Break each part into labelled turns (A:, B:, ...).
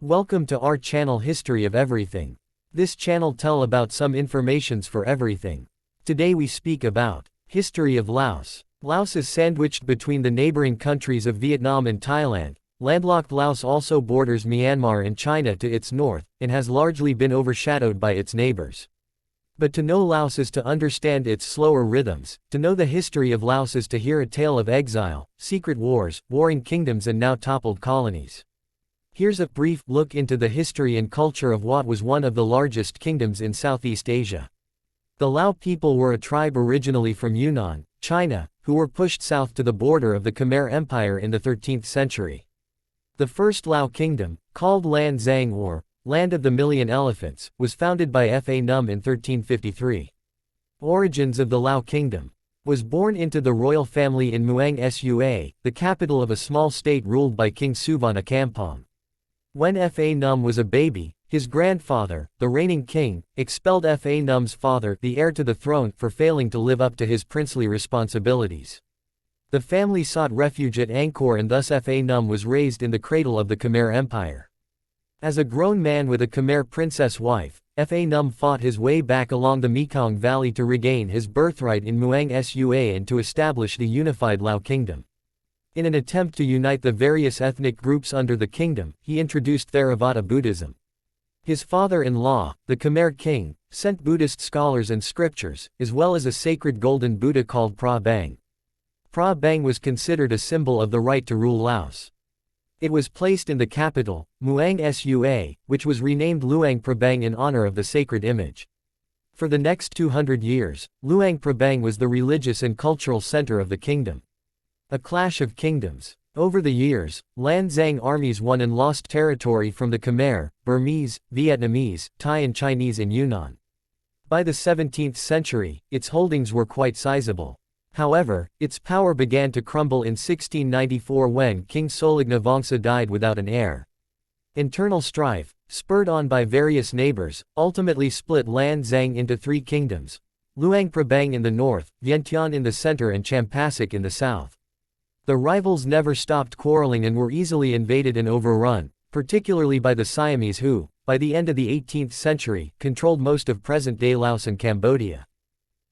A: Welcome to our channel History of Everything. This channel tell about some informations for everything. Today we speak about History of Laos. Laos is sandwiched between the neighboring countries of Vietnam and Thailand. Landlocked Laos also borders Myanmar and China to its north, and has largely been overshadowed by its neighbors. But to know Laos is to understand its slower rhythms. To know the history of Laos is to hear a tale of exile, secret wars, warring kingdoms and now toppled colonies. Here's a brief look into the history and culture of what was one of the largest kingdoms in Southeast Asia. The Lao people were a tribe originally from Yunnan, China, who were pushed south to the border of the Khmer Empire in the 13th century. The first Lao kingdom, called Lan Xang or Land of the Million Elephants, was founded by Fa Num in 1353. Origins of the Lao kingdom. Was born into the royal family in Muang Sua, the capital of a small state ruled by King Suvarnakampong. When Fa Num was a baby, his grandfather, the reigning king, expelled Fa Num's father, the heir to the throne, for failing to live up to his princely responsibilities. The family sought refuge at Angkor and thus Fa Num was raised in the cradle of the Khmer Empire. As a grown man with a Khmer princess wife, Fa Num fought his way back along the Mekong Valley to regain his birthright in Muang Sua and to establish the unified Lao kingdom. In an attempt to unite the various ethnic groups under the kingdom, he introduced Theravada Buddhism. His father-in-law, the Khmer king, sent Buddhist scholars and scriptures, as well as a sacred golden Buddha called Pra Bang. Pra Bang was considered a symbol of the right to rule Laos. It was placed in the capital, Muang Sua, which was renamed Luang Prabang in honor of the sacred image. For the next 200 years, Luang Prabang was the religious and cultural center of the kingdom. A clash of kingdoms. Over the years, Lan Xang armies won and lost territory from the Khmer, Burmese, Vietnamese, Thai and Chinese in Yunnan. By the 17th century, its holdings were quite sizable. However, its power began to crumble in 1694 when King Soligna Vongsa died without an heir. Internal strife, spurred on by various neighbors, ultimately split Lan Xang into three kingdoms: Luang Prabang in the north, Vientiane in the center and Champasak in the south. The rivals never stopped quarreling and were easily invaded and overrun, particularly by the Siamese who, by the end of the 18th century, controlled most of present-day Laos and Cambodia.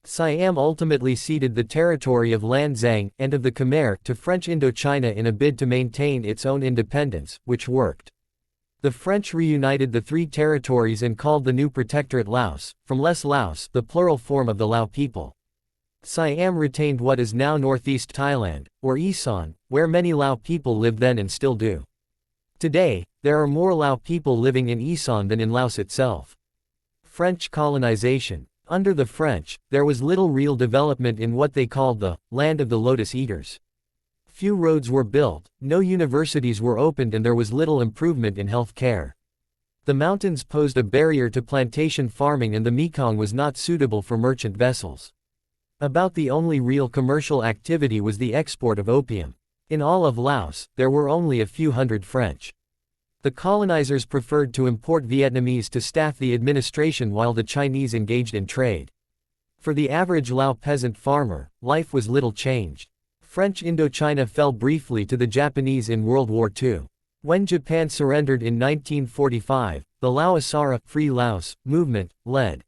A: Siam ultimately ceded the territory of Lan Xang and of the Khmer to French Indochina in a bid to maintain its own independence, which worked. The French reunited the three territories and called the new protectorate Laos, from Les Laos, the plural form of the Lao people. Siam retained what is now northeast Thailand, or Isan, where many Lao people lived then and still do. Today, there are more Lao people living in Isan than in Laos itself. French colonization. Under the French, there was little real development in what they called the land of the lotus eaters. Few roads were built, no universities were opened and there was little improvement in health care. The mountains posed a barrier to plantation farming and the Mekong was not suitable for merchant vessels. About the only real commercial activity was the export of opium. In all of Laos, there were only a few hundred French. The colonizers preferred to import Vietnamese to staff the administration while the Chinese engaged in trade. For the average Lao peasant farmer, life was little changed. French Indochina fell briefly to the Japanese in World War II. When Japan surrendered in 1945, the Lao Asara Free Laos movement, led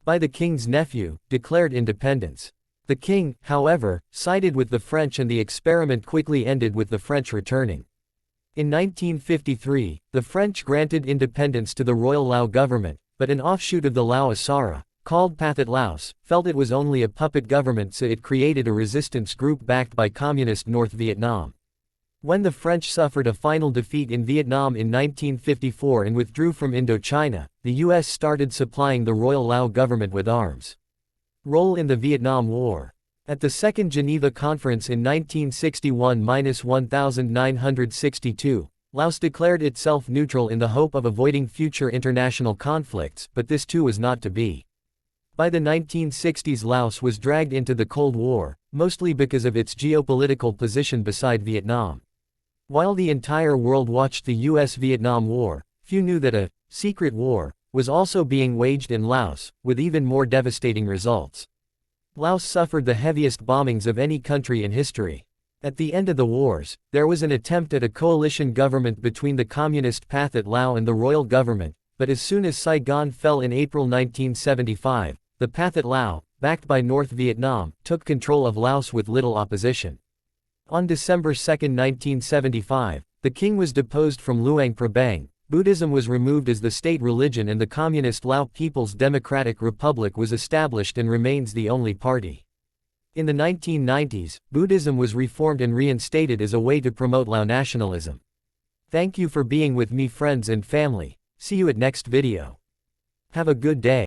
A: by the king's nephew, declared independence. The king, however, sided with the French and the experiment quickly ended with the French returning. In 1953, the French granted independence to the Royal Lao government, but an offshoot of the Lao Asara, called Pathet Laos, felt it was only a puppet government, so it created a resistance group backed by Communist North Vietnam. When the French suffered a final defeat in Vietnam in 1954 and withdrew from Indochina, the US started supplying the Royal Lao government with arms. Role in the Vietnam War. At the Second Geneva Conference in 1961–1962, Laos declared itself neutral in the hope of avoiding future international conflicts, but this too was not to be. By the 1960s Laos was dragged into the Cold War, mostly because of its geopolitical position beside Vietnam. While the entire world watched the US-Vietnam War, few knew that a secret war was also being waged in Laos, with even more devastating results. Laos suffered the heaviest bombings of any country in history. At the end of the wars, there was an attempt at a coalition government between the Communist Pathet Lao and the royal government, but as soon as Saigon fell in April 1975, the Pathet Lao, backed by North Vietnam, took control of Laos with little opposition. On December 2, 1975, the king was deposed from Luang Prabang, Buddhism was removed as the state religion and the Communist Lao People's Democratic Republic was established and remains the only party. In the 1990s, Buddhism was reformed and reinstated as a way to promote Lao nationalism. Thank you for being with me, friends and family. See you at next video. Have a good day.